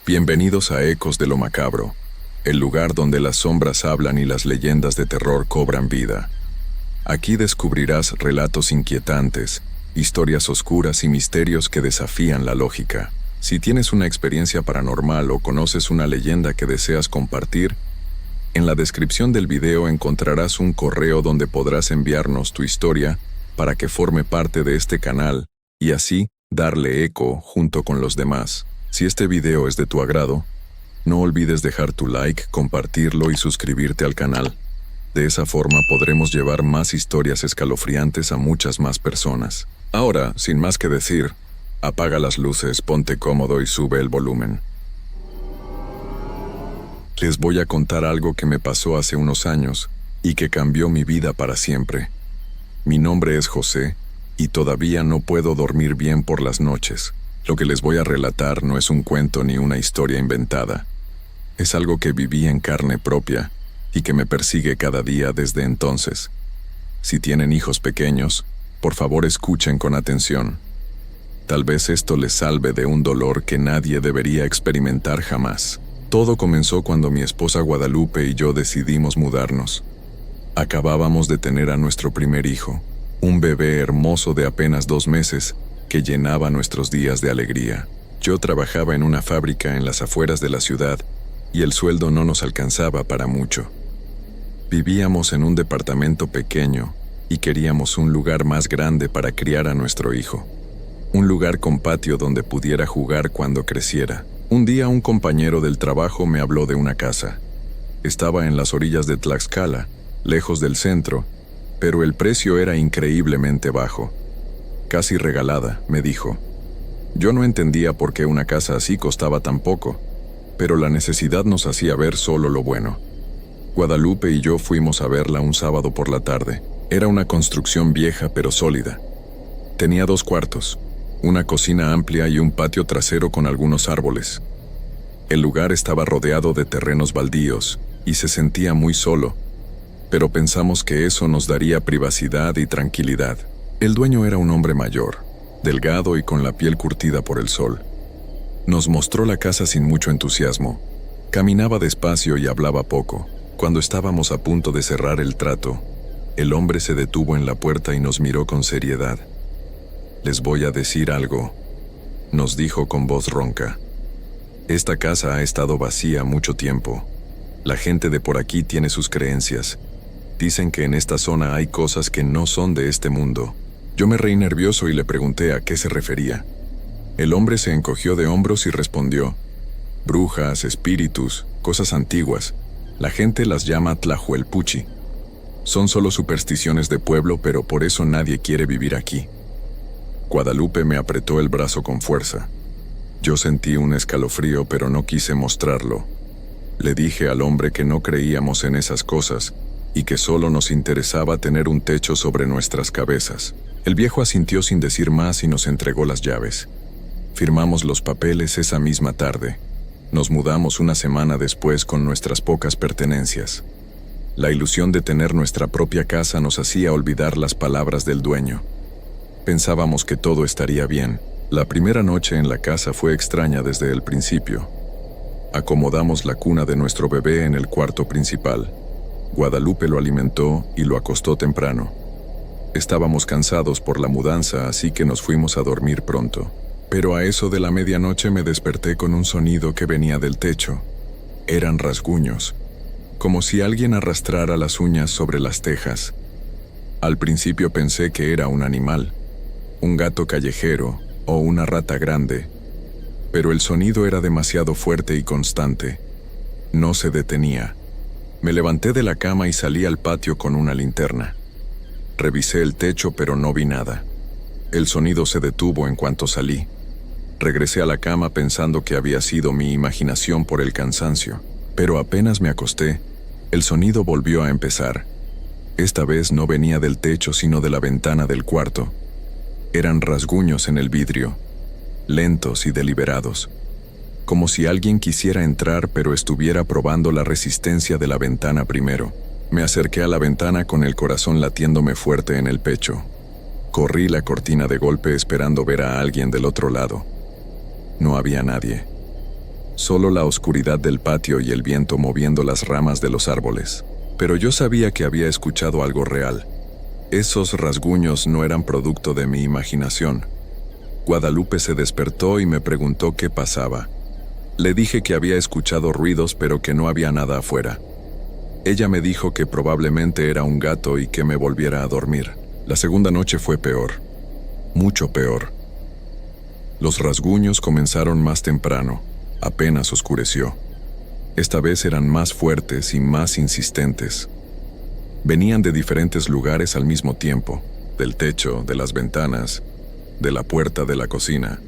Bienvenidos a Ecos de lo Macabro, el lugar donde las sombras hablan y las leyendas de terror cobran vida. Aquí descubrirás relatos inquietantes, historias oscuras y misterios que desafían la lógica. Si tienes una experiencia paranormal o conoces una leyenda que deseas compartir, en la descripción del video encontrarás un correo donde podrás enviarnos tu historia para que forme parte de este canal y así darle eco junto con los demás. Si este video es de tu agrado, no olvides dejar tu like, compartirlo y suscribirte al canal. De esa forma podremos llevar más historias escalofriantes a muchas más personas. Ahora, sin más que decir, apaga las luces, ponte cómodo y sube el volumen. Les voy a contar algo que me pasó hace unos años y que cambió mi vida para siempre. Mi nombre es José y todavía no puedo dormir bien por las noches. Lo que les voy a relatar no es un cuento ni una historia inventada. Es algo que viví en carne propia y que me persigue cada día desde entonces. Si tienen hijos pequeños, por favor escuchen con atención. Tal vez esto les salve de un dolor que nadie debería experimentar jamás. Todo comenzó cuando mi esposa Guadalupe y yo decidimos mudarnos. Acabábamos de tener a nuestro primer hijo, un bebé hermoso de apenas 2 meses, que llenaba nuestros días de alegría. Yo trabajaba en una fábrica en las afueras de la ciudad y el sueldo no nos alcanzaba para mucho. Vivíamos en un departamento pequeño y queríamos un lugar más grande para criar a nuestro hijo. Un lugar con patio donde pudiera jugar cuando creciera. Un día un compañero del trabajo me habló de una casa. Estaba en las orillas de Tlaxcala, lejos del centro, pero el precio era increíblemente bajo. Casi regalada, me dijo. Yo no entendía por qué una casa así costaba tan poco, pero la necesidad nos hacía ver solo lo bueno. Guadalupe y yo fuimos a verla un sábado por la tarde. Era una construcción vieja pero sólida. Tenía 2 cuartos, una cocina amplia y un patio trasero con algunos árboles. El lugar estaba rodeado de terrenos baldíos y se sentía muy solo, pero pensamos que eso nos daría privacidad y tranquilidad. El dueño era un hombre mayor, delgado y con la piel curtida por el sol. Nos mostró la casa sin mucho entusiasmo. Caminaba despacio y hablaba poco. Cuando estábamos a punto de cerrar el trato, el hombre se detuvo en la puerta y nos miró con seriedad. «Les voy a decir algo», nos dijo con voz ronca. «Esta casa ha estado vacía mucho tiempo. La gente de por aquí tiene sus creencias. Dicen que en esta zona hay cosas que no son de este mundo». Yo me reí nervioso y le pregunté a qué se refería. El hombre se encogió de hombros y respondió: «Brujas, espíritus, cosas antiguas. La gente las llama Tlahuelpuchi. Son solo supersticiones de pueblo, pero por eso nadie quiere vivir aquí». Guadalupe me apretó el brazo con fuerza. Yo sentí un escalofrío, pero no quise mostrarlo. Le dije al hombre que no creíamos en esas cosas y que solo nos interesaba tener un techo sobre nuestras cabezas. El viejo asintió sin decir más y nos entregó las llaves. Firmamos los papeles esa misma tarde. Nos mudamos una semana después con nuestras pocas pertenencias. La ilusión de tener nuestra propia casa nos hacía olvidar las palabras del dueño. Pensábamos que todo estaría bien. La primera noche en la casa fue extraña desde el principio. Acomodamos la cuna de nuestro bebé en el cuarto principal. Guadalupe lo alimentó y lo acostó temprano. Estábamos cansados por la mudanza, así que nos fuimos a dormir pronto. Pero a eso de la medianoche me desperté con un sonido que venía del techo. Eran rasguños, como si alguien arrastrara las uñas sobre las tejas. Al principio pensé que era un animal, un gato callejero o una rata grande, pero el sonido era demasiado fuerte y constante. No se detenía. Me levanté de la cama y salí al patio con una linterna. Revisé el techo, pero no vi nada. El sonido se detuvo en cuanto salí. Regresé a la cama pensando que había sido mi imaginación por el cansancio, pero apenas me acosté, el sonido volvió a empezar. Esta vez no venía del techo, sino de la ventana del cuarto. Eran rasguños en el vidrio, lentos y deliberados, como si alguien quisiera entrar pero estuviera probando la resistencia de la ventana primero. Me acerqué a la ventana con el corazón latiéndome fuerte en el pecho. Corrí la cortina de golpe esperando ver a alguien del otro lado. No había nadie. Solo la oscuridad del patio y el viento moviendo las ramas de los árboles. Pero yo sabía que había escuchado algo real. Esos rasguños no eran producto de mi imaginación. Guadalupe se despertó y me preguntó qué pasaba. Le dije que había escuchado ruidos pero que no había nada afuera. Ella me dijo que probablemente era un gato y que me volviera a dormir. La segunda noche fue peor. Mucho peor. Los rasguños comenzaron más temprano. Apenas oscureció. Esta vez eran más fuertes y más insistentes. Venían de diferentes lugares al mismo tiempo, del techo, de las ventanas, de la puerta de la cocina.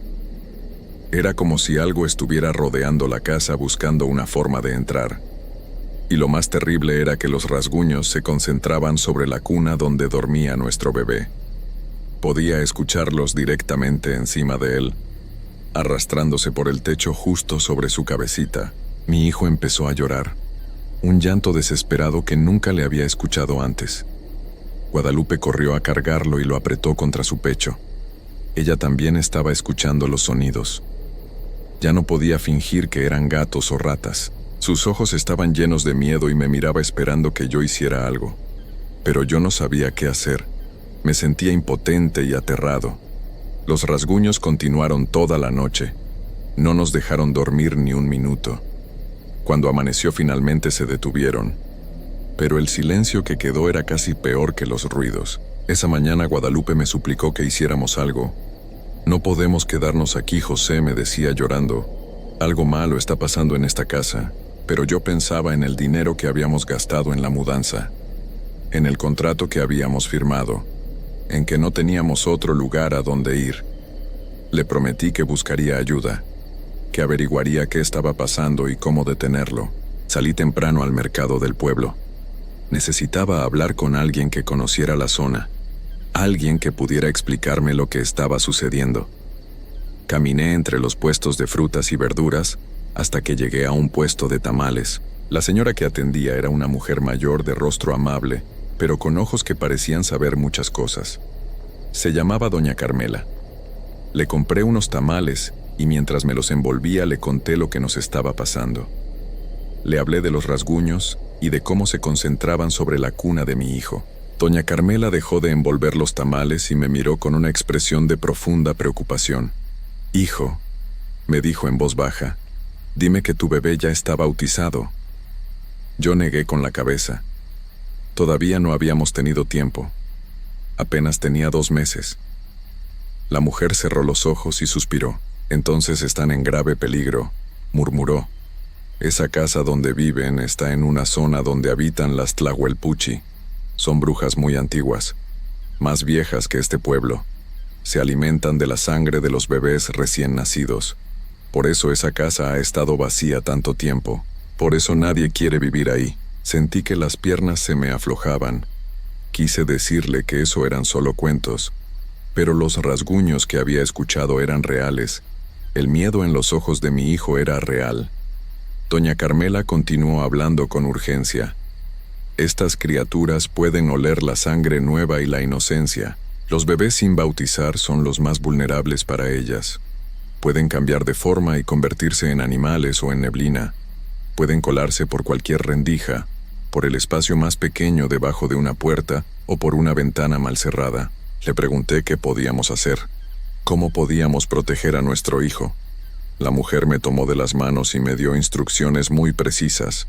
Era como si algo estuviera rodeando la casa buscando una forma de entrar. Y lo más terrible era que los rasguños se concentraban sobre la cuna donde dormía nuestro bebé. Podía escucharlos directamente encima de él, arrastrándose por el techo justo sobre su cabecita. Mi hijo empezó a llorar, un llanto desesperado que nunca le había escuchado antes. Guadalupe corrió a cargarlo y lo apretó contra su pecho. Ella también estaba escuchando los sonidos. Ya no podía fingir que eran gatos o ratas. Sus ojos estaban llenos de miedo y me miraba esperando que yo hiciera algo. Pero yo no sabía qué hacer. Me sentía impotente y aterrado. Los rasguños continuaron toda la noche. No nos dejaron dormir ni un minuto. Cuando amaneció finalmente se detuvieron. Pero el silencio que quedó era casi peor que los ruidos. Esa mañana Guadalupe me suplicó que hiciéramos algo. No podemos quedarnos aquí, José, me decía llorando. Algo malo está pasando en esta casa. Pero yo pensaba en el dinero que habíamos gastado en la mudanza, en el contrato que habíamos firmado, en que no teníamos otro lugar a donde ir. Le prometí que buscaría ayuda, que averiguaría qué estaba pasando y cómo detenerlo. Salí temprano al mercado del pueblo. Necesitaba hablar con alguien que conociera la zona, alguien que pudiera explicarme lo que estaba sucediendo. Caminé entre los puestos de frutas y verduras hasta que llegué a un puesto de tamales. La señora que atendía era una mujer mayor de rostro amable, pero con ojos que parecían saber muchas cosas. Se llamaba Doña Carmela. Le compré unos tamales y mientras me los envolvía le conté lo que nos estaba pasando. Le hablé de los rasguños y de cómo se concentraban sobre la cuna de mi hijo. Doña Carmela dejó de envolver los tamales y me miró con una expresión de profunda preocupación. «Hijo», me dijo en voz baja, «dime que tu bebé ya está bautizado». Yo negué con la cabeza. Todavía no habíamos tenido tiempo. Apenas tenía 2 meses. La mujer cerró los ojos y suspiró. «Entonces están en grave peligro», murmuró. «Esa casa donde viven está en una zona donde habitan las Tlahuelpuchi. Son brujas muy antiguas, más viejas que este pueblo. Se alimentan de la sangre de los bebés recién nacidos. Por eso esa casa ha estado vacía tanto tiempo. Por eso nadie quiere vivir ahí». Sentí que las piernas se me aflojaban. Quise decirle que eso eran solo cuentos, pero los rasguños que había escuchado eran reales. El miedo en los ojos de mi hijo era real. Doña Carmela continuó hablando con urgencia. «Estas criaturas pueden oler la sangre nueva y la inocencia. Los bebés sin bautizar son los más vulnerables para ellas. Pueden cambiar de forma y convertirse en animales o en neblina. Pueden colarse por cualquier rendija, por el espacio más pequeño debajo de una puerta o por una ventana mal cerrada». Le pregunté qué podíamos hacer, cómo podíamos proteger a nuestro hijo. La mujer me tomó de las manos y me dio instrucciones muy precisas.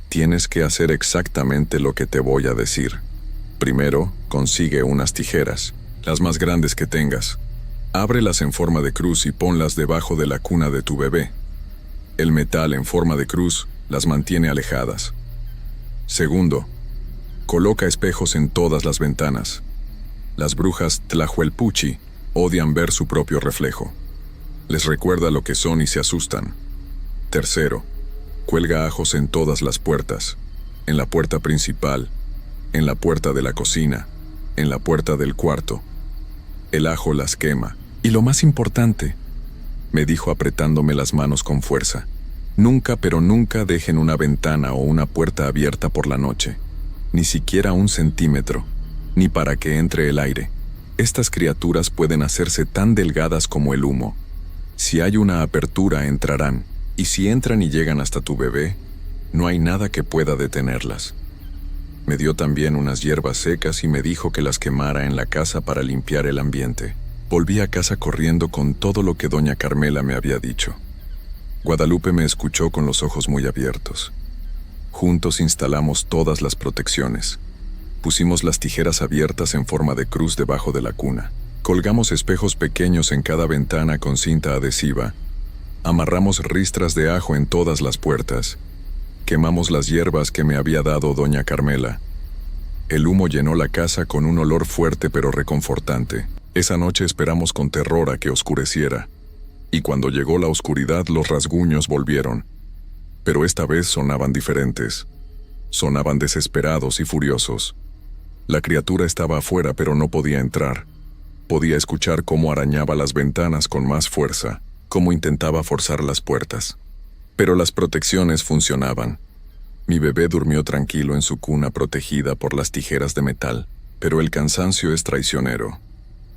«Tienes que hacer exactamente lo que te voy a decir. Primero, consigue unas tijeras, las más grandes que tengas. Ábrelas en forma de cruz y ponlas debajo de la cuna de tu bebé. El metal en forma de cruz las mantiene alejadas. Segundo, coloca espejos en todas las ventanas. Las brujas Tlahuelpuchi odian ver su propio reflejo. Les recuerda lo que son y se asustan. Tercero, cuelga ajos en todas las puertas, en la puerta principal, en la puerta de la cocina, en la puerta del cuarto. El ajo las quema. Y lo más importante», me dijo apretándome las manos con fuerza, «nunca, pero nunca dejen una ventana o una puerta abierta por la noche, ni siquiera 1 centímetro, ni para que entre el aire. Estas criaturas pueden hacerse tan delgadas como el humo. Si hay una apertura entrarán, Y si entran y llegan hasta tu bebé, no hay nada que pueda detenerlas. Me dio también unas hierbas secas y me dijo que las quemara en la casa para limpiar el ambiente. Volví a casa corriendo con todo lo que doña Carmela me había dicho. Guadalupe me escuchó con los ojos muy abiertos. Juntos instalamos todas las protecciones. Pusimos las tijeras abiertas en forma de cruz debajo de la cuna. Colgamos espejos pequeños en cada ventana con cinta adhesiva. Amarramos ristras de ajo en todas las puertas. Quemamos las hierbas que me había dado doña Carmela. El humo llenó la casa con un olor fuerte pero reconfortante. Esa noche esperamos con terror a que oscureciera. Y cuando llegó la oscuridad, los rasguños volvieron. Pero esta vez sonaban diferentes. Sonaban desesperados y furiosos. La criatura estaba afuera pero no podía entrar. Podía escuchar cómo arañaba las ventanas con más fuerza, cómo intentaba forzar las puertas. Pero las protecciones funcionaban. Mi bebé durmió tranquilo en su cuna protegida por las tijeras de metal. Pero el cansancio es traicionero.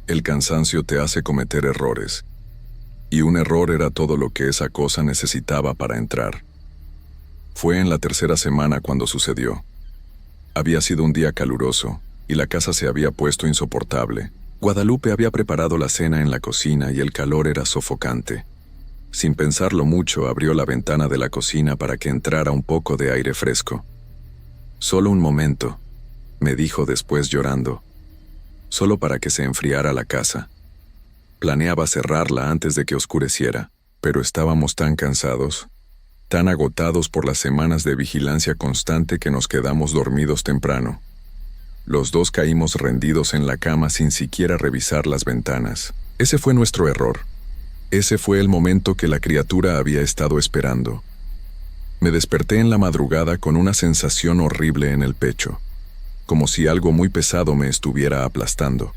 El cansancio te hace cometer errores. Y un error era todo lo que esa cosa necesitaba para entrar. Fue en la tercera semana cuando sucedió. Había sido un día caluroso, y la casa se había puesto insoportable. Guadalupe había preparado la cena en la cocina y el calor era sofocante. Sin pensarlo mucho, abrió la ventana de la cocina para que entrara un poco de aire fresco. «Solo un momento», me dijo después llorando. «Solo para que se enfriara la casa». Planeaba cerrarla antes de que oscureciera, pero estábamos tan cansados, tan agotados por las semanas de vigilancia constante que nos quedamos dormidos temprano. Los dos caímos rendidos en la cama sin siquiera revisar las ventanas. Ese fue nuestro error. Ese fue el momento que la criatura había estado esperando. Me desperté en la madrugada con una sensación horrible en el pecho, como si algo muy pesado me estuviera aplastando,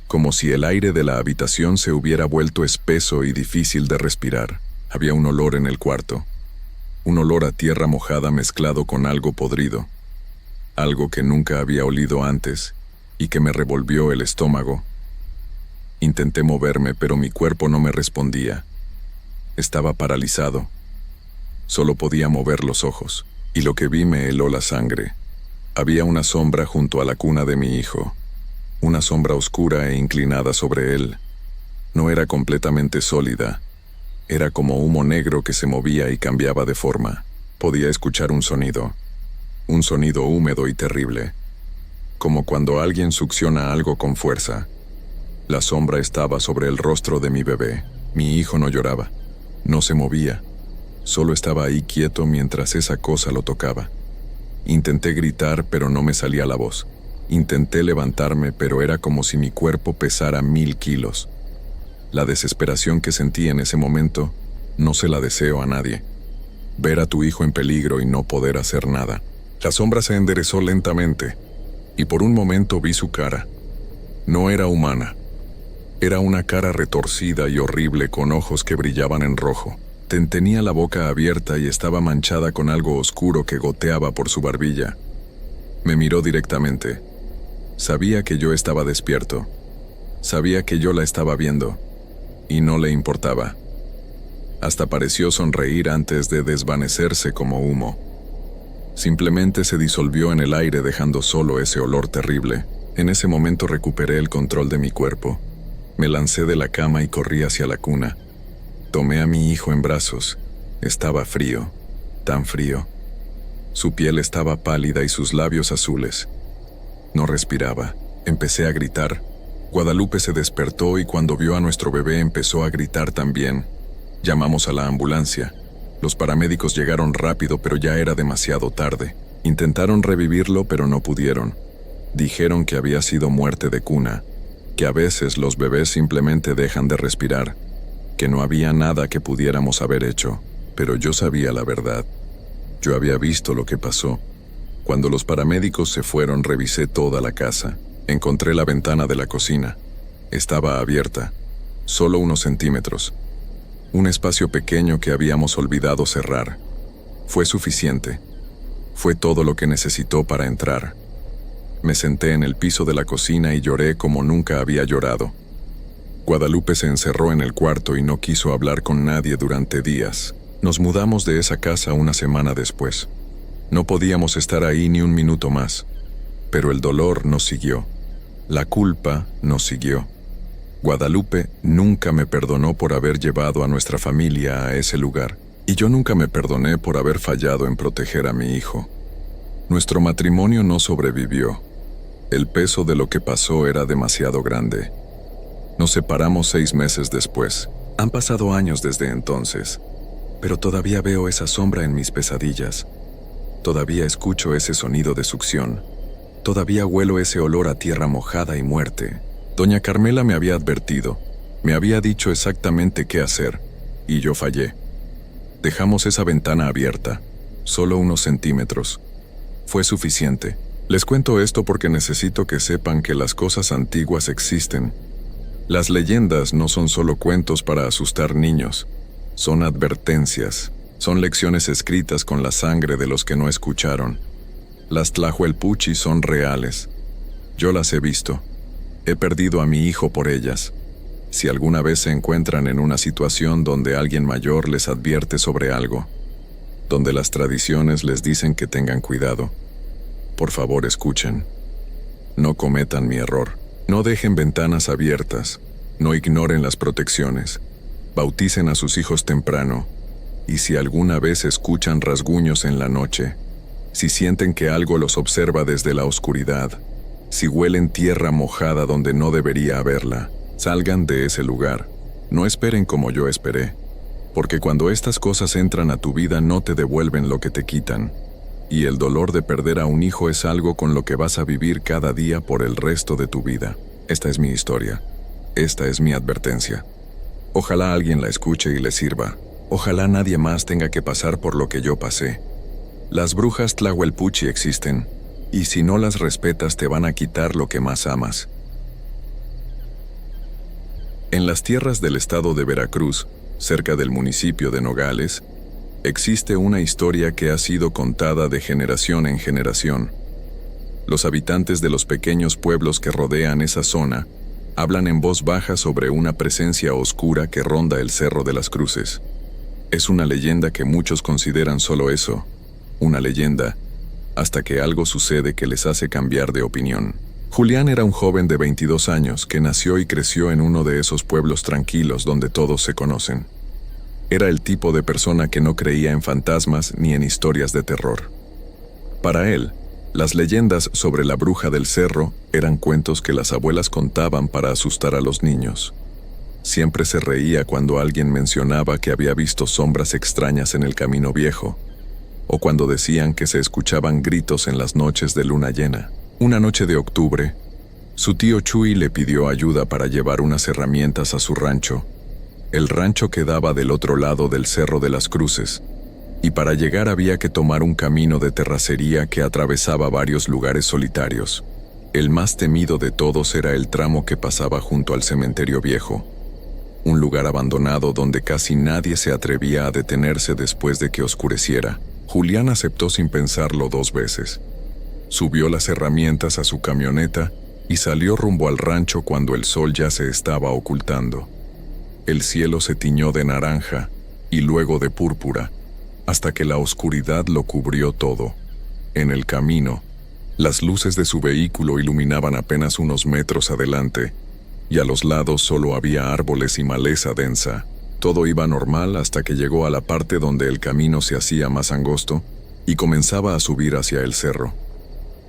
como si el aire de la habitación se hubiera vuelto espeso y difícil de respirar. Había un olor en el cuarto, un olor a tierra mojada mezclado con algo podrido, algo que nunca había olido antes y que me revolvió el estómago. Intenté moverme, pero mi cuerpo no me respondía. Estaba paralizado. Solo podía mover los ojos, y lo que vi me heló la sangre. Había una sombra junto a la cuna de mi hijo, una sombra oscura e inclinada sobre él. No era completamente sólida. Era como humo negro que se movía y cambiaba de forma. Podía escuchar un sonido húmedo y terrible, como cuando alguien succiona algo con fuerza. La sombra estaba sobre el rostro de mi bebé. Mi hijo no lloraba, no se movía, solo estaba ahí quieto mientras esa cosa lo tocaba. Intenté gritar, pero no me salía la voz. Intenté levantarme, pero era como si mi cuerpo pesara 1000 kilos. La desesperación que sentí en ese momento, no se la deseo a nadie. Ver a tu hijo en peligro y no poder hacer nada. La sombra se enderezó lentamente, y por un momento vi su cara. No era humana. Era una cara retorcida y horrible con ojos que brillaban en rojo. Tenía la boca abierta y estaba manchada con algo oscuro que goteaba por su barbilla. Me miró directamente. Sabía que yo estaba despierto. Sabía que yo la estaba viendo, y no le importaba. Hasta pareció sonreír antes de desvanecerse como humo. Simplemente se disolvió en el aire dejando solo ese olor terrible. En ese momento recuperé el control de mi cuerpo. Me lancé de la cama y corrí hacia la cuna. Tomé a mi hijo en brazos. Estaba frío, tan frío. Su piel estaba pálida y sus labios azules. No respiraba. Empecé a gritar. Guadalupe se despertó y cuando vio a nuestro bebé empezó a gritar también. Llamamos a la ambulancia. Los paramédicos llegaron rápido, pero ya era demasiado tarde. Intentaron revivirlo, pero no pudieron. Dijeron que había sido muerte de cuna, que a veces los bebés simplemente dejan de respirar, que no había nada que pudiéramos haber hecho, pero yo sabía la verdad. Yo había visto lo que pasó. Cuando los paramédicos se fueron, revisé toda la casa. Encontré la ventana de la cocina. Estaba abierta, solo unos centímetros. Un espacio pequeño que habíamos olvidado cerrar. Fue suficiente. Fue todo lo que necesitó para entrar. Me senté en el piso de la cocina y lloré como nunca había llorado. Guadalupe se encerró en el cuarto y no quiso hablar con nadie durante días. Nos mudamos de esa casa una semana después. No podíamos estar ahí ni un minuto más, pero el dolor nos siguió. La culpa nos siguió. Guadalupe nunca me perdonó por haber llevado a nuestra familia a ese lugar, y yo nunca me perdoné por haber fallado en proteger a mi hijo. Nuestro matrimonio no sobrevivió. El peso de lo que pasó era demasiado grande. Nos separamos 6 meses después. Han pasado años desde entonces, pero todavía veo esa sombra en mis pesadillas. Todavía escucho ese sonido de succión. Todavía huelo ese olor a tierra mojada y muerte. Doña Carmela me había advertido, me había dicho exactamente qué hacer, y yo fallé. Dejamos esa ventana abierta, solo unos centímetros. Fue suficiente. Les cuento esto porque necesito que sepan que las cosas antiguas existen. Las leyendas no son solo cuentos para asustar niños, son advertencias, son lecciones escritas con la sangre de los que no escucharon. Las Tlahuelpuchi son reales. Yo las he visto. He perdido a mi hijo por ellas. Si alguna vez se encuentran en una situación donde alguien mayor les advierte sobre algo, donde las tradiciones les dicen que tengan cuidado, por favor escuchen. No cometan mi error. No dejen ventanas abiertas. No ignoren las protecciones. Bauticen a sus hijos temprano. Y si alguna vez escuchan rasguños en la noche, si sienten que algo los observa desde la oscuridad, si huelen tierra mojada donde no debería haberla, salgan de ese lugar. No esperen como yo esperé, porque cuando estas cosas entran a tu vida no te devuelven lo que te quitan. Y el dolor de perder a un hijo es algo con lo que vas a vivir cada día por el resto de tu vida. Esta es mi historia. Esta es mi advertencia. Ojalá alguien la escuche y le sirva. Ojalá nadie más tenga que pasar por lo que yo pasé. Las brujas Tlahuelpuchi existen, y si no las respetas te van a quitar lo que más amas. En las tierras del estado de Veracruz, cerca del municipio de Nogales, existe una historia que ha sido contada de generación en generación. Los habitantes de los pequeños pueblos que rodean esa zona hablan en voz baja sobre una presencia oscura que ronda el Cerro de las Cruces. Es una leyenda que muchos consideran solo eso, una leyenda, hasta que algo sucede que les hace cambiar de opinión. Julián era un joven de 22 años que nació y creció en uno de esos pueblos tranquilos donde todos se conocen. Era el tipo de persona que no creía en fantasmas ni en historias de terror. Para él, las leyendas sobre la bruja del cerro eran cuentos que las abuelas contaban para asustar a los niños. Siempre se reía cuando alguien mencionaba que había visto sombras extrañas en el camino viejo, o cuando decían que se escuchaban gritos en las noches de luna llena. Una noche de octubre, su tío Chuy le pidió ayuda para llevar unas herramientas a su rancho. El rancho quedaba del otro lado del Cerro de las Cruces, y para llegar había que tomar un camino de terracería que atravesaba varios lugares solitarios. El más temido de todos era el tramo que pasaba junto al cementerio viejo, un lugar abandonado donde casi nadie se atrevía a detenerse después de que oscureciera. Julián aceptó sin pensarlo 2 veces. Subió las herramientas a su camioneta y salió rumbo al rancho cuando el sol ya se estaba ocultando. El cielo se tiñó de naranja y luego de púrpura, hasta que la oscuridad lo cubrió todo. En el camino, las luces de su vehículo iluminaban apenas unos metros adelante, y a los lados solo había árboles y maleza densa. Todo iba normal hasta que llegó a la parte donde el camino se hacía más angosto y comenzaba a subir hacia el cerro.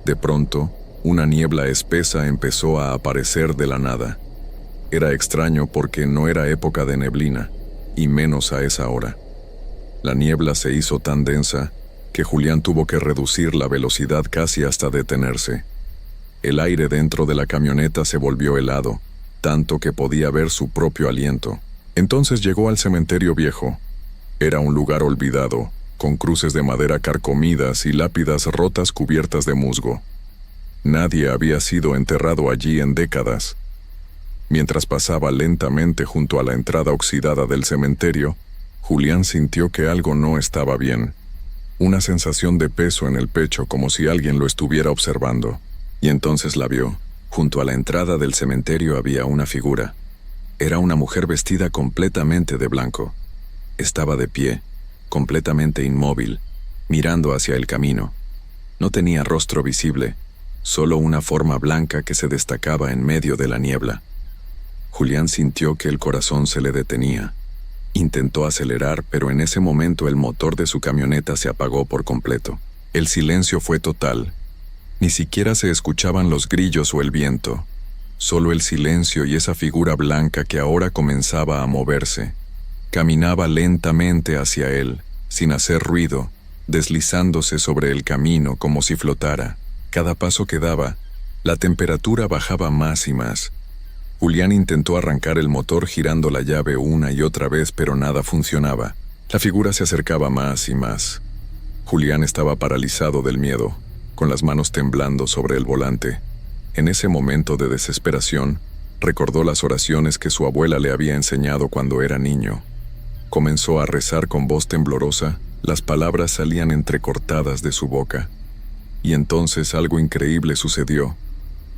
De pronto, una niebla espesa empezó a aparecer de la nada. Era extraño porque no era época de neblina, y menos a esa hora. La niebla se hizo tan densa que Julián tuvo que reducir la velocidad casi hasta detenerse. El aire dentro de la camioneta se volvió helado, tanto que podía ver su propio aliento. Entonces llegó al cementerio viejo. Era un lugar olvidado, con cruces de madera carcomidas y lápidas rotas cubiertas de musgo. Nadie había sido enterrado allí en décadas. Mientras pasaba lentamente junto a la entrada oxidada del cementerio, Julián sintió que algo no estaba bien. Una sensación de peso en el pecho como si alguien lo estuviera observando. Y entonces la vio. Junto a la entrada del cementerio había una figura. Era una mujer vestida completamente de blanco. Estaba de pie, completamente inmóvil, mirando hacia el camino. No tenía rostro visible, solo una forma blanca que se destacaba en medio de la niebla. Julián sintió que el corazón se le detenía. Intentó acelerar, pero en ese momento el motor de su camioneta se apagó por completo. El silencio fue total. Ni siquiera se escuchaban los grillos o el viento. Solo el silencio y esa figura blanca que ahora comenzaba a moverse. Caminaba lentamente hacia él, sin hacer ruido, deslizándose sobre el camino como si flotara. Cada paso que daba, la temperatura bajaba más y más. Julián intentó arrancar el motor girando la llave una y otra vez, pero nada funcionaba. La figura se acercaba más y más. Julián estaba paralizado del miedo, con las manos temblando sobre el volante. En ese momento de desesperación, recordó las oraciones que su abuela le había enseñado cuando era niño. Comenzó a rezar con voz temblorosa, las palabras salían entrecortadas de su boca. Y entonces algo increíble sucedió.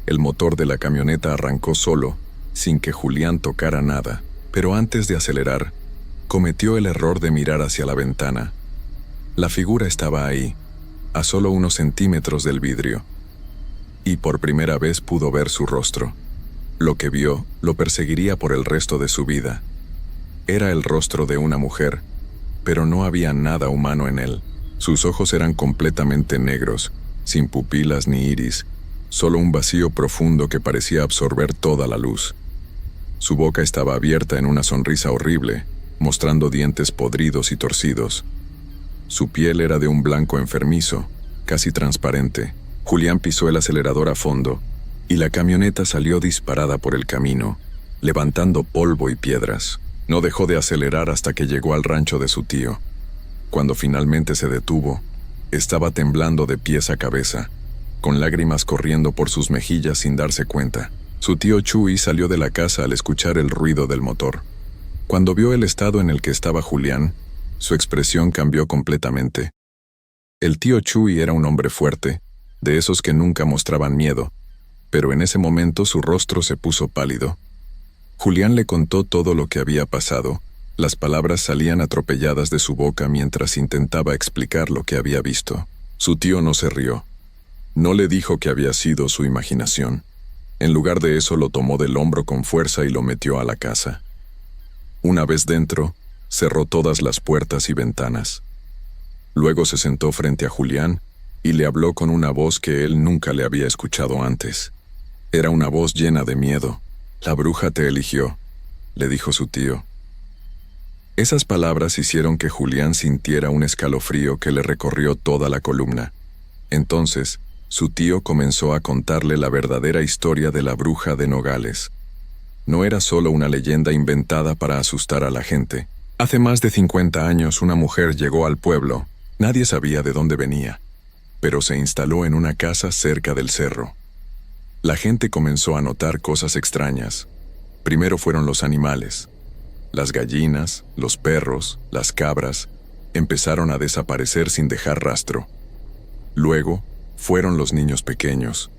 El motor de la camioneta arrancó solo, sin que Julián tocara nada, pero antes de acelerar, cometió el error de mirar hacia la ventana. La figura estaba ahí, a solo unos centímetros del vidrio, y por primera vez pudo ver su rostro. Lo que vio lo perseguiría por el resto de su vida. Era el rostro de una mujer, pero no había nada humano en él. Sus ojos eran completamente negros, sin pupilas ni iris, solo un vacío profundo que parecía absorber toda la luz. Su boca estaba abierta en una sonrisa horrible, mostrando dientes podridos y torcidos. Su piel era de un blanco enfermizo, casi transparente. Julián pisó el acelerador a fondo, y la camioneta salió disparada por el camino, levantando polvo y piedras. No dejó de acelerar hasta que llegó al rancho de su tío. Cuando finalmente se detuvo, estaba temblando de pies a cabeza, con lágrimas corriendo por sus mejillas sin darse cuenta. Su tío Chuy salió de la casa al escuchar el ruido del motor. Cuando vio el estado en el que estaba Julián, su expresión cambió completamente. El tío Chuy era un hombre fuerte, de esos que nunca mostraban miedo, pero en ese momento su rostro se puso pálido. Julián le contó todo lo que había pasado. Las palabras salían atropelladas de su boca mientras intentaba explicar lo que había visto. Su tío no se rió. No le dijo que había sido su imaginación. En lugar de eso lo tomó del hombro con fuerza y lo metió a la casa. Una vez dentro, cerró todas las puertas y ventanas. Luego se sentó frente a Julián y le habló con una voz que él nunca le había escuchado antes. Era una voz llena de miedo. «La bruja te eligió», le dijo su tío. Esas palabras hicieron que Julián sintiera un escalofrío que le recorrió toda la columna. Entonces, su tío comenzó a contarle la verdadera historia de la bruja de Nogales. No era solo una leyenda inventada para asustar a la gente. Hace más de 50 años una mujer llegó al pueblo. Nadie sabía de dónde venía, pero se instaló en una casa cerca del cerro. La gente comenzó a notar cosas extrañas. Primero fueron los animales. Las gallinas, los perros, las cabras, empezaron a desaparecer sin dejar rastro. Luego, fueron los niños pequeños.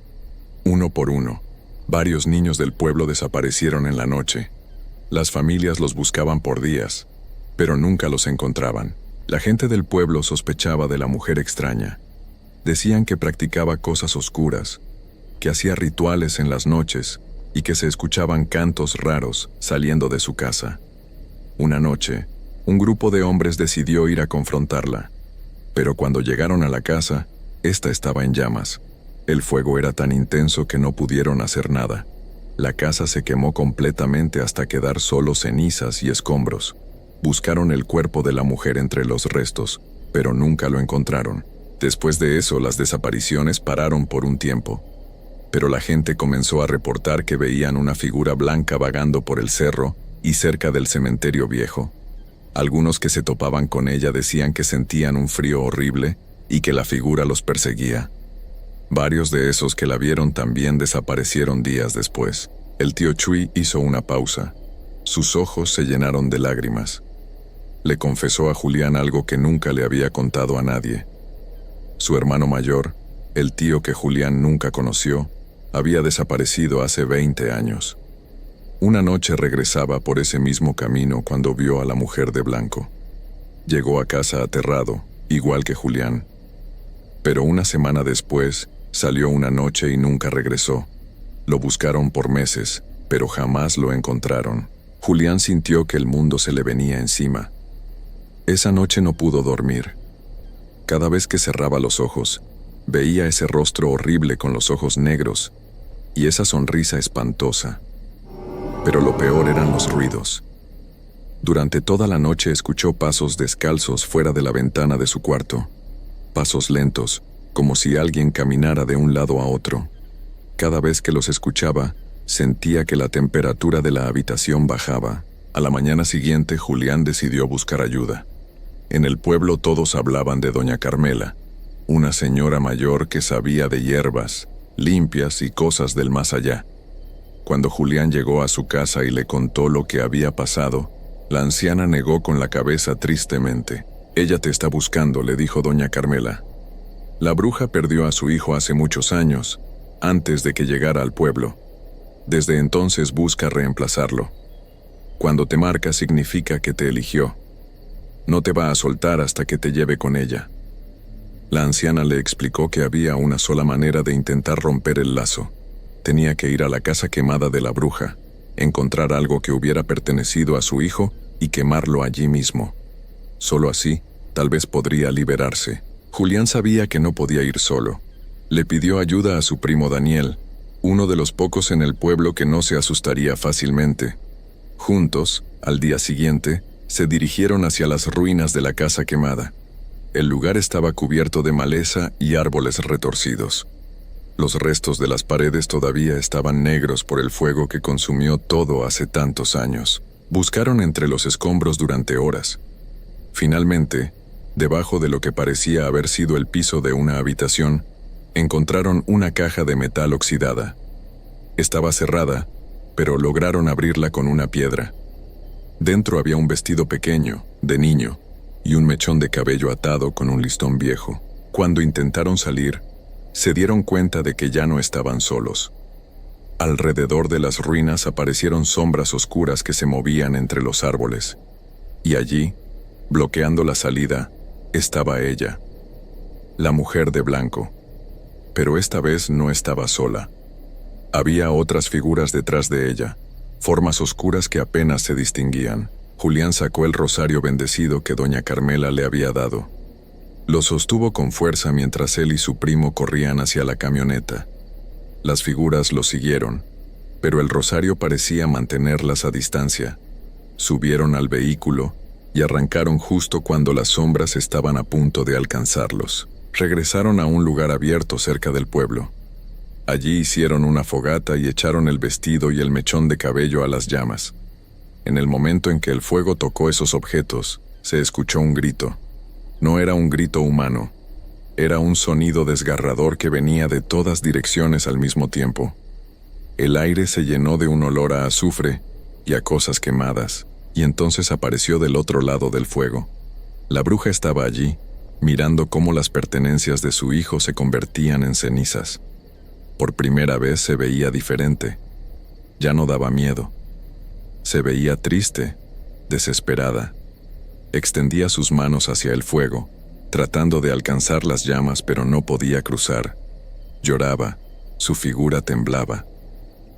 Uno por uno, varios niños del pueblo desaparecieron en la noche. Las familias los buscaban por días, pero nunca los encontraban. La gente del pueblo sospechaba de la mujer extraña. Decían que practicaba cosas oscuras, que hacía rituales en las noches y que se escuchaban cantos raros saliendo de su casa. Una noche, un grupo de hombres decidió ir a confrontarla, pero cuando llegaron a la casa, esta estaba en llamas. El fuego era tan intenso que no pudieron hacer nada. La casa se quemó completamente hasta quedar solo cenizas y escombros. Buscaron el cuerpo de la mujer entre los restos, pero nunca lo encontraron. Después de eso, las desapariciones pararon por un tiempo. Pero la gente comenzó a reportar que veían una figura blanca vagando por el cerro y cerca del cementerio viejo. Algunos que se topaban con ella decían que sentían un frío horrible y que la figura los perseguía. Varios de esos que la vieron también desaparecieron días después. El tío Chuy hizo una pausa. Sus ojos se llenaron de lágrimas. Le confesó a Julián algo que nunca le había contado a nadie. Su hermano mayor, el tío que Julián nunca conoció, había desaparecido hace 20 años. Una noche regresaba por ese mismo camino cuando vio a la mujer de blanco. Llegó a casa aterrado, igual que Julián. Pero una semana después, salió una noche y nunca regresó. Lo buscaron por meses, pero jamás lo encontraron. Julián sintió que el mundo se le venía encima. Esa noche no pudo dormir. Cada vez que cerraba los ojos, veía ese rostro horrible con los ojos negros y esa sonrisa espantosa. Pero lo peor eran los ruidos. Durante toda la noche escuchó pasos descalzos fuera de la ventana de su cuarto. Pasos lentos, como si alguien caminara de un lado a otro. Cada vez que los escuchaba, sentía que la temperatura de la habitación bajaba. A la mañana siguiente, Julián decidió buscar ayuda. En el pueblo todos hablaban de doña Carmela, una señora mayor que sabía de hierbas, limpias y cosas del más allá. Cuando Julián llegó a su casa y le contó lo que había pasado, la anciana negó con la cabeza tristemente. «Ella te está buscando», le dijo doña Carmela. «La bruja perdió a su hijo hace muchos años, antes de que llegara al pueblo. Desde entonces busca reemplazarlo. Cuando te marca significa que te eligió. No te va a soltar hasta que te lleve con ella». La anciana le explicó que había una sola manera de intentar romper el lazo. Tenía que ir a la casa quemada de la bruja, encontrar algo que hubiera pertenecido a su hijo y quemarlo allí mismo. Solo así, tal vez podría liberarse. Julián sabía que no podía ir solo. Le pidió ayuda a su primo Daniel, uno de los pocos en el pueblo que no se asustaría fácilmente. Juntos, al día siguiente, se dirigieron hacia las ruinas de la casa quemada. El lugar estaba cubierto de maleza y árboles retorcidos. Los restos de las paredes todavía estaban negros por el fuego que consumió todo hace tantos años. Buscaron entre los escombros durante horas. Finalmente, debajo de lo que parecía haber sido el piso de una habitación, encontraron una caja de metal oxidada. Estaba cerrada, pero lograron abrirla con una piedra. Dentro había un vestido pequeño, de niño, y un mechón de cabello atado con un listón viejo. Cuando intentaron salir, se dieron cuenta de que ya no estaban solos. Alrededor de las ruinas aparecieron sombras oscuras que se movían entre los árboles. Y allí, bloqueando la salida, estaba ella, la mujer de blanco. Pero esta vez no estaba sola. Había otras figuras detrás de ella, formas oscuras que apenas se distinguían. Julián sacó el rosario bendecido que doña Carmela le había dado. Lo sostuvo con fuerza mientras él y su primo corrían hacia la camioneta. Las figuras lo siguieron, pero el rosario parecía mantenerlas a distancia. Subieron al vehículo y arrancaron justo cuando las sombras estaban a punto de alcanzarlos. Regresaron a un lugar abierto cerca del pueblo. Allí hicieron una fogata y echaron el vestido y el mechón de cabello a las llamas. En el momento en que el fuego tocó esos objetos, se escuchó un grito. No era un grito humano. Era un sonido desgarrador que venía de todas direcciones al mismo tiempo. El aire se llenó de un olor a azufre y a cosas quemadas, y entonces apareció del otro lado del fuego. La bruja estaba allí, mirando cómo las pertenencias de su hijo se convertían en cenizas. Por primera vez se veía diferente. Ya no daba miedo. Se veía triste, desesperada. Extendía sus manos hacia el fuego, tratando de alcanzar las llamas, pero no podía cruzar. Lloraba, su figura temblaba.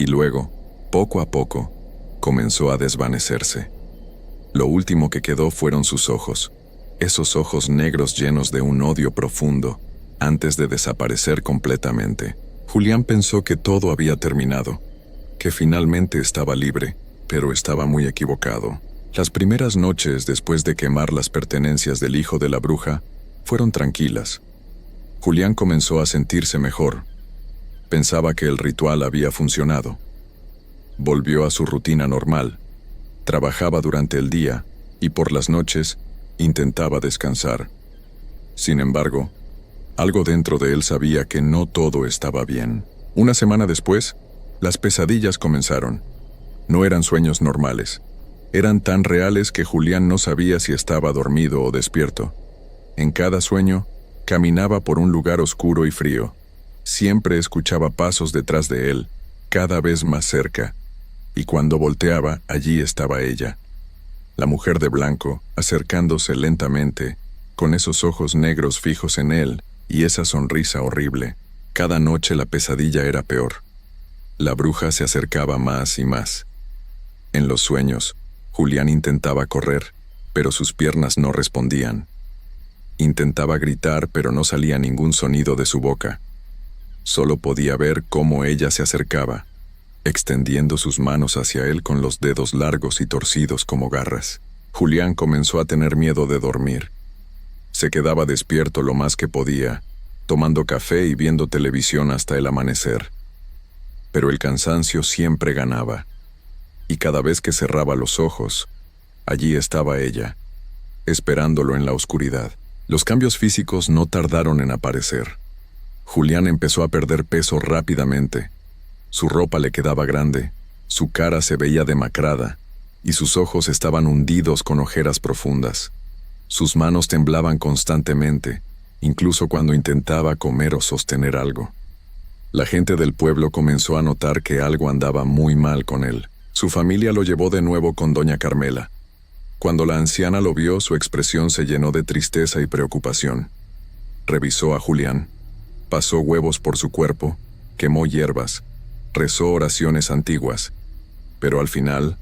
Y luego, poco a poco, comenzó a desvanecerse. Lo último que quedó fueron sus ojos, esos ojos negros llenos de un odio profundo, antes de desaparecer completamente. Julián pensó que todo había terminado, que finalmente estaba libre, pero estaba muy equivocado. Las primeras noches después de quemar las pertenencias del hijo de la bruja fueron tranquilas. Julián comenzó a sentirse mejor. Pensaba que el ritual había funcionado. Volvió a su rutina normal. Trabajaba durante el día y por las noches intentaba descansar. Sin embargo, algo dentro de él sabía que no todo estaba bien. Una semana después, las pesadillas comenzaron. No eran sueños normales. Eran tan reales que Julián no sabía si estaba dormido o despierto. En cada sueño, caminaba por un lugar oscuro y frío. Siempre escuchaba pasos detrás de él, cada vez más cerca. Y cuando volteaba, allí estaba ella. La mujer de blanco, acercándose lentamente, con esos ojos negros fijos en él y esa sonrisa horrible. Cada noche la pesadilla era peor. La bruja se acercaba más y más. En los sueños, Julián intentaba correr, pero sus piernas no respondían. Intentaba gritar, pero no salía ningún sonido de su boca. Solo podía ver cómo ella se acercaba, extendiendo sus manos hacia él con los dedos largos y torcidos como garras. Julián comenzó a tener miedo de dormir. Se quedaba despierto lo más que podía, tomando café y viendo televisión hasta el amanecer. Pero el cansancio siempre ganaba, y cada vez que cerraba los ojos, allí estaba ella, esperándolo en la oscuridad. Los cambios físicos no tardaron en aparecer. Julián empezó a perder peso rápidamente. Su ropa le quedaba grande, su cara se veía demacrada, y sus ojos estaban hundidos con ojeras profundas. Sus manos temblaban constantemente, incluso cuando intentaba comer o sostener algo. La gente del pueblo comenzó a notar que algo andaba muy mal con él. Su familia lo llevó de nuevo con doña Carmela. Cuando la anciana lo vio, su expresión se llenó de tristeza y preocupación. Revisó a Julián, pasó huevos por su cuerpo, quemó hierbas, rezó oraciones antiguas, pero al final,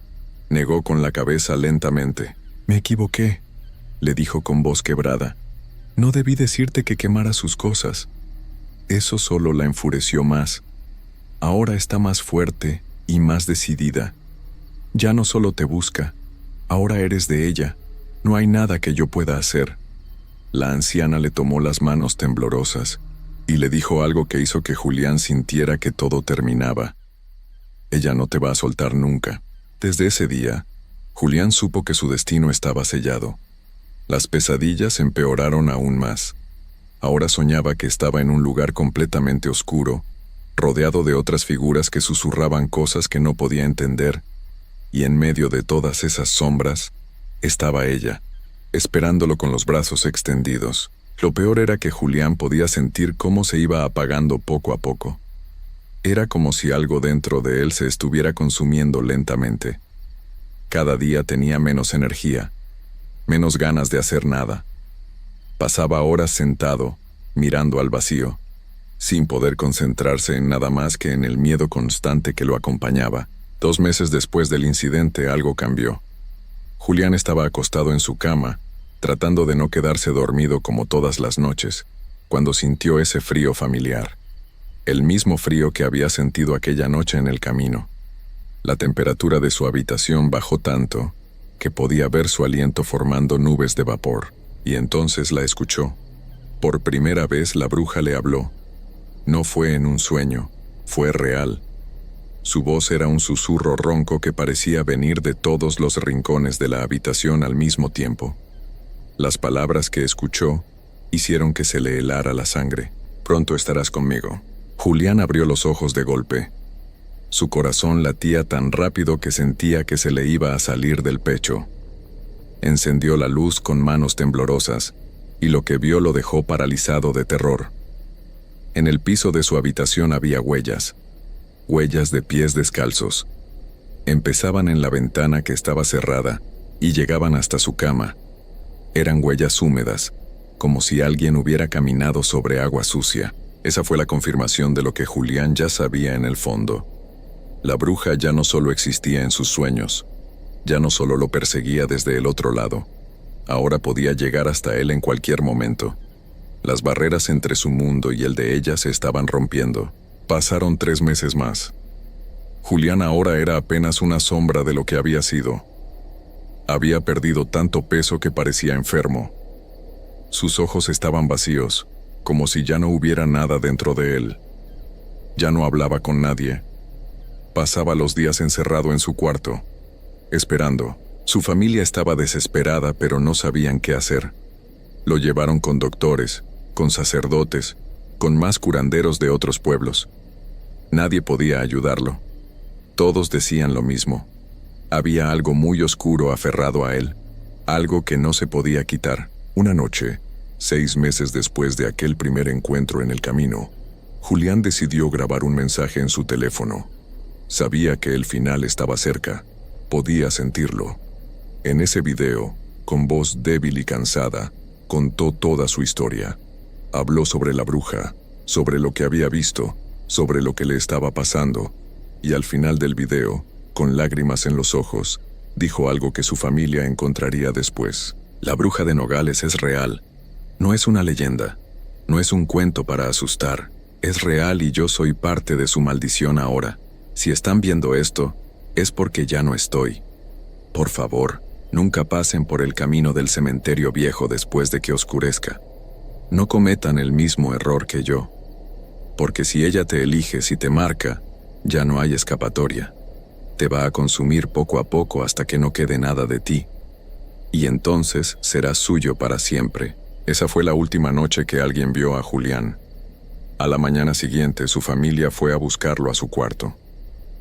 negó con la cabeza lentamente. «Me equivoqué», le dijo con voz quebrada. «No debí decirte que quemara sus cosas». Eso solo la enfureció más. Ahora está más fuerte y más decidida. Ya no solo te busca, ahora eres de ella. No hay nada que yo pueda hacer. La anciana le tomó las manos temblorosas y le dijo algo que hizo que Julián sintiera que todo terminaba. Ella no te va a soltar nunca. Desde ese día, Julián supo que su destino estaba sellado. Las pesadillas empeoraron aún más. Ahora soñaba que estaba en un lugar completamente oscuro, rodeado de otras figuras que susurraban cosas que no podía entender, y en medio de todas esas sombras, estaba ella, esperándolo con los brazos extendidos. Lo peor era que Julián podía sentir cómo se iba apagando poco a poco. Era como si algo dentro de él se estuviera consumiendo lentamente. Cada día tenía menos energía, menos ganas de hacer nada. Pasaba horas sentado, mirando al vacío, sin poder concentrarse en nada más que en el miedo constante que lo acompañaba. 2 meses después del incidente, algo cambió. Julián estaba acostado en su cama, tratando de no quedarse dormido como todas las noches, cuando sintió ese frío familiar. El mismo frío que había sentido aquella noche en el camino. La temperatura de su habitación bajó tanto que podía ver su aliento formando nubes de vapor. Y entonces la escuchó. Por primera vez la bruja le habló. No fue en un sueño, fue real. Su voz era un susurro ronco que parecía venir de todos los rincones de la habitación al mismo tiempo. Las palabras que escuchó hicieron que se le helara la sangre. Pronto estarás conmigo. Julián abrió los ojos de golpe. Su corazón latía tan rápido que sentía que se le iba a salir del pecho. Encendió la luz con manos temblorosas, y lo que vio lo dejó paralizado de terror. En el piso de su habitación había huellas de pies descalzos. Empezaban en la ventana que estaba cerrada, y llegaban hasta su cama. Eran huellas húmedas, como si alguien hubiera caminado sobre agua sucia. Esa fue la confirmación de lo que Julián ya sabía en el fondo. La bruja ya no solo existía en sus sueños, ya no solo lo perseguía desde el otro lado, ahora podía llegar hasta él en cualquier momento. Las barreras entre su mundo y el de ella se estaban rompiendo. Pasaron 3 meses más. Julián ahora era apenas una sombra de lo que había sido. Había perdido tanto peso que parecía enfermo. Sus ojos estaban vacíos, como si ya no hubiera nada dentro de él. Ya no hablaba con nadie. Pasaba los días encerrado en su cuarto, esperando. Su familia estaba desesperada, pero no sabían qué hacer. Lo llevaron con doctores, con sacerdotes, con más curanderos de otros pueblos. Nadie podía ayudarlo. Todos decían lo mismo. Había algo muy oscuro aferrado a él, algo que no se podía quitar. Una noche, 6 meses después de aquel primer encuentro en el camino, Julián decidió grabar un mensaje en su teléfono. Sabía que el final estaba cerca. Podía sentirlo. En ese video, con voz débil y cansada, contó toda su historia. Habló sobre la bruja, sobre lo que había visto, sobre lo que le estaba pasando, y al final del video, con lágrimas en los ojos, dijo algo que su familia encontraría después. La bruja de Nogales es real. No es una leyenda. No es un cuento para asustar. Es real y yo soy parte de su maldición ahora. Si están viendo esto, es porque ya no estoy. Por favor, nunca pasen por el camino del cementerio viejo después de que oscurezca. No cometan el mismo error que yo. Porque si ella te elige, si te marca, ya no hay escapatoria. Te va a consumir poco a poco hasta que no quede nada de ti. Y entonces serás suyo para siempre. Esa fue la última noche que alguien vio a Julián. A la mañana siguiente, su familia fue a buscarlo a su cuarto.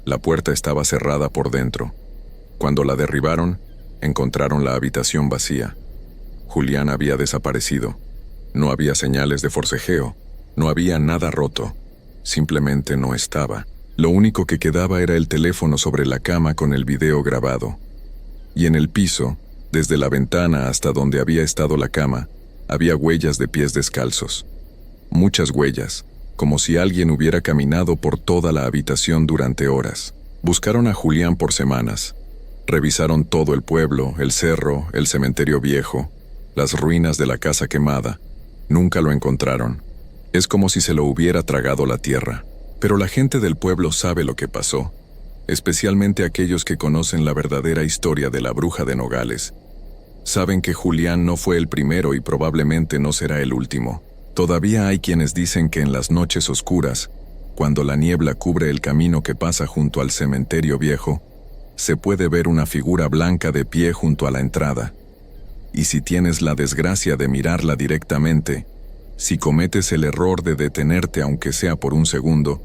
La puerta estaba cerrada por dentro. Cuando la derribaron, encontraron la habitación vacía. Julián había desaparecido. No había señales de forcejeo. No había nada roto. Simplemente no estaba. Lo único que quedaba era el teléfono sobre la cama con el video grabado. Y en el piso, desde la ventana hasta donde había estado la cama, había huellas de pies descalzos. Muchas huellas, como si alguien hubiera caminado por toda la habitación durante horas. Buscaron a Julián por semanas. Revisaron todo el pueblo, el cerro, el cementerio viejo, las ruinas de la casa quemada. Nunca lo encontraron. Es como si se lo hubiera tragado la tierra. Pero la gente del pueblo sabe lo que pasó, especialmente aquellos que conocen la verdadera historia de la bruja de Nogales. Saben que Julián no fue el primero y probablemente no será el último. Todavía hay quienes dicen que en las noches oscuras, cuando la niebla cubre el camino que pasa junto al cementerio viejo, se puede ver una figura blanca de pie junto a la entrada. Y si tienes la desgracia de mirarla directamente, si cometes el error de detenerte aunque sea por un segundo,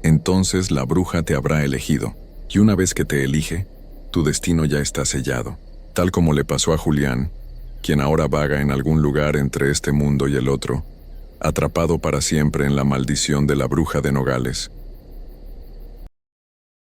entonces la bruja te habrá elegido. Y una vez que te elige, tu destino ya está sellado. Tal como le pasó a Julián, quien ahora vaga en algún lugar entre este mundo y el otro, atrapado para siempre en la maldición de la bruja de Nogales.